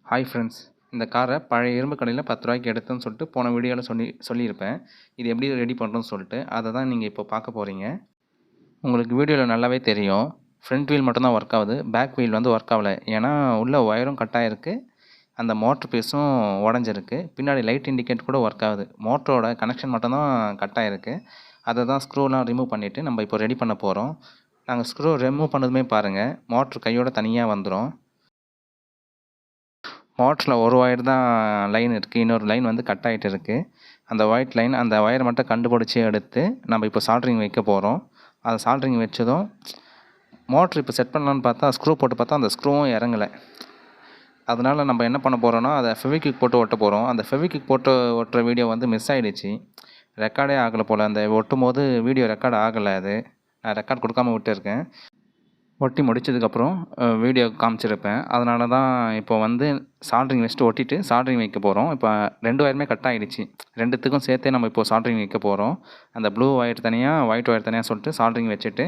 Hi friends, இந்த காரை பழைய இரும்பு கடையில் 10 ரூபாய்க்கு எடுத்தேன்னு சொல்லிட்டு போன வீடியோவில் சொல்லியிருப்பேன். இது எப்படி ரெடி பண்ணுறோன்னு சொல்லிட்டு அதை தான் நீங்கள் இப்போ பார்க்க போகிறீங்க. உங்களுக்கு வீடியோவில் நல்லாவே தெரியும், ஃப்ரண்ட் வீல் மட்டும்தான் ஒர்க் ஆகுது, பேக் வீல் வந்து ஒர்க் ஆகலை. ஏன்னா உள்ள ஒயரும் கட் ஆகிருக்கு, அந்த மோட்ரு பீஸும் உடஞ்சிருக்கு. பின்னாடி லைட் இண்டிகேட் கூட ஒர்க் ஆகுது, மோட்டரோட கனெக்ஷன் மட்டும்தான் கட் ஆகிருக்கு. அதை தான் ஸ்க்ரூலாம் ரிமூவ் பண்ணிவிட்டு நம்ம இப்போ ரெடி பண்ண போகிறோம். நாங்கள் ஸ்க்ரூ ரிமூவ் பண்ணதுமே பாருங்கள், மோட்ரு கையோட தனியாக வந்துடும். மோட்டரில் ஒரு ஒயர் தான் லைன் இருக்குது, இன்னொரு லைன் வந்து கட் ஆகிட்டு இருக்குது. அந்த ஒயிட் லைன், அந்த ஒயரை மட்டும் கண்டுபிடிச்சி எடுத்து நம்ம இப்போ சால்ட்ரிங் வைக்க போகிறோம். அதை சால்ட்ரிங் வச்சதும் மோட்ரு இப்போ செட் பண்ணலான்னு பார்த்தா ஸ்க்ரூ போட்டு பார்த்தா அந்த ஸ்க்ரூவும் இறங்கலை. அதனால் நம்ம என்ன பண்ண போகிறோன்னா, அதை ஃபெவிக்விக் போட்டு ஒட்ட போகிறோம். அந்த ஃபெவிக்விக் போட்டு ஒட்டுற வீடியோ வந்து மிஸ் ஆகிடுச்சு, ரெக்கார்டே ஆகலை போல். அந்த ஒட்டும் போது வீடியோ ரெக்கார்ட் ஆகலை, அது நான் ரெக்கார்ட் கொடுக்காம விட்டுருக்கேன். ஒட்டி முடித்ததுக்கப்புறம் வீடியோ காமிச்சிருப்பேன். அதனால தான் இப்போ வந்து சால்ட்ரிங் வச்சுட்டு ஒட்டிட்டு சால்ட்ரிங் வைக்க போகிறோம். இப்போ 2 ஒயருமே கட் ஆகிடுச்சு, 2த்துக்கும் சேர்த்தே நம்ம இப்போ சால்ட்ரிங் வைக்க போகிறோம். அந்த ப்ளூ ஒயர் தனியாக, ஒயிட் ஒயர் தனியாக சொல்லிட்டு சால்ட்ரிங் வச்சுட்டு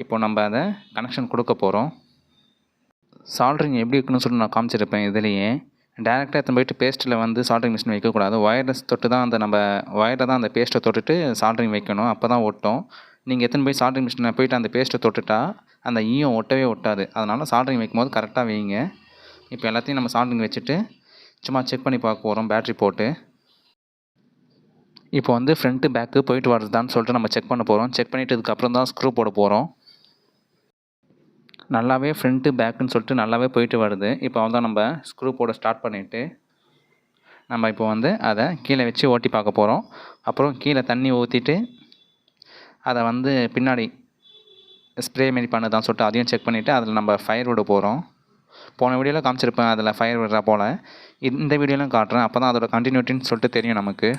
இப்போ நம்ம அதை கனெக்ஷன் கொடுக்க போகிறோம். சால்ட்ரிங் எப்படி இருக்குன்னு சொல்லிட்டு நான் காமிச்சிருப்பேன். இதுலேயே டேரெக்டாக எடுத்து போயிட்டு பேஸ்ட்டில் வந்து சால்ட்ரிங் மிஷின் வைக்கக்கூடாது. ஒயர்லெஸ் தொட்டு தான் அந்த நம்ம ஒயரை தான் அந்த பேஸ்ட்டை தொட்டுட்டு சால்ட்ரிங் வைக்கணும், அப்போ தான் ஒட்டும். நீங்கள் எத்தனை போய் சால்ட்ரிங் மிஷினில் போயிட்டு அந்த பேஸ்ட்டை தொட்டுட்டா அந்த ஈயம் ஒட்டவே ஒட்டாது. அதனால் சால்ட்ரிங் வைக்கும்போது கரெக்டாக வைங்க. இப்போ எல்லாத்தையும் நம்ம சால்ட்ரிங் வச்சுட்டு சும்மா செக் பண்ணி பார்க்க போகிறோம் பேட்ரி போட்டு. இப்போ வந்து ஃப்ரண்ட்டு பேக்கு போயிட்டு வருதான்னு சொல்லிட்டு நம்ம செக் பண்ண போகிறோம். செக் பண்ணிவிட்டு இதுக்கப்புறம் தான் ஸ்க்ரூ போட போகிறோம். நல்லாவே ஃப்ரண்ட்டு பேக்குன்னு சொல்லிட்டு நல்லாவே போயிட்டு வருது. இப்போ வந்து நம்ம ஸ்க்ரூ போட ஸ்டார்ட் பண்ணிவிட்டு நம்ம இப்போ வந்து அதை கீழே வச்சு ஓட்டி பார்க்க போகிறோம். அப்புறம் கீழே தண்ணி ஊற்றிட்டு அதை வந்து பின்னாடி ஸ்ப்ரே மாரி பண்ணுதான்னு சொல்லிட்டு அதையும் செக் பண்ணிவிட்டு அதில் நம்ம ஃபயர் விட போகிறோம். போன வீடியோவில் காமிச்சிருப்பேன் அதில் ஃபயர் விடுறா போல், இந்த வீடியோலாம் காட்டுறேன். அப்போ தான் அதோட கண்டினியூட்டின்னு சொல்லிட்டு தெரியும் நமக்கு.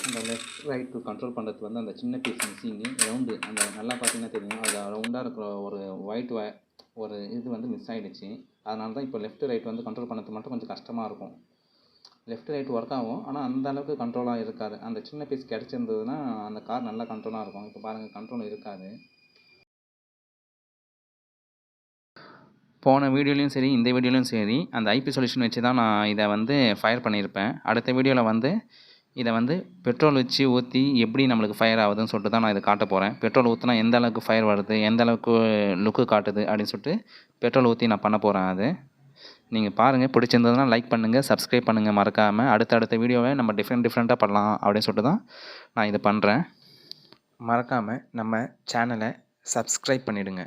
அந்த லெஃப்ட் ரைட்டு கண்ட்ரோல் பண்ணுறது வந்து அந்த சின்ன பீஸ் மிஸ்ஸிங்கு, ரவுண்டு அந்த நல்லா பார்த்தீங்கன்னா தெரியும், அது ரவுண்டாக இருக்கிற ஒரு ஒயிட் ஒரு இது வந்து மிஸ் ஆகிடுச்சு. அதனால தான் இப்போ லெஃப்ட் ரைட் வந்து கண்ட்ரோல் பண்ணுறது மட்டும் கொஞ்சம் கஷ்டமாக இருக்கும். லெஃப்ட் ரைட் ஒர்க் ஆகும், ஆனால் அந்த அளவுக்கு கண்ட்ரோலாக இருக்காது. அந்த சின்ன பீஸ் கிடச்சிருந்ததுன்னா அந்த கார் நல்லா கண்ட்ரோலாக இருக்கும். இப்போ பாருங்கள், கண்ட்ரோல் இருக்காது. போன வீடியோலையும் சரி, இந்த வீடியோலையும் சரி, அந்த ஐபி சொல்யூஷன் வச்சு தான் நான் இதை வந்து ஃபயர் பண்ணியிருப்பேன். அடுத்த வீடியோவில் வந்து இதை வந்து பெட்ரோல் வச்சு ஊற்றி எப்படி நம்மளுக்கு ஃபயர் ஆகுதுன்னு சொல்லிட்டு தான் நான் இதை காட்ட போகிறேன். பெட்ரோல் ஊற்றினா எந்த அளவுக்கு ஃபயர் வருது, எந்த அளவுக்கு லுக்கு காட்டுது அப்படின்னு சொல்லிட்டு பெட்ரோல் ஊற்றி நான் பண்ண போகிறேன். அது நீங்கள் பாருங்கள், பிடிச்சிருந்ததுன்னா லைக் பண்ணுங்கள், சப்ஸ்கிரைப் பண்ணுங்கள் மறக்காமல். அடுத்த வீடியோவை நம்ம டிஃப்ரெண்ட்டாக பண்ணலாம் அப்படின்னு சொல்லிட்டு தான் நான் இதை பண்ணுறேன். மறக்காமல் நம்ம சேனலை சப்ஸ்கிரைப் பண்ணிவிடுங்க.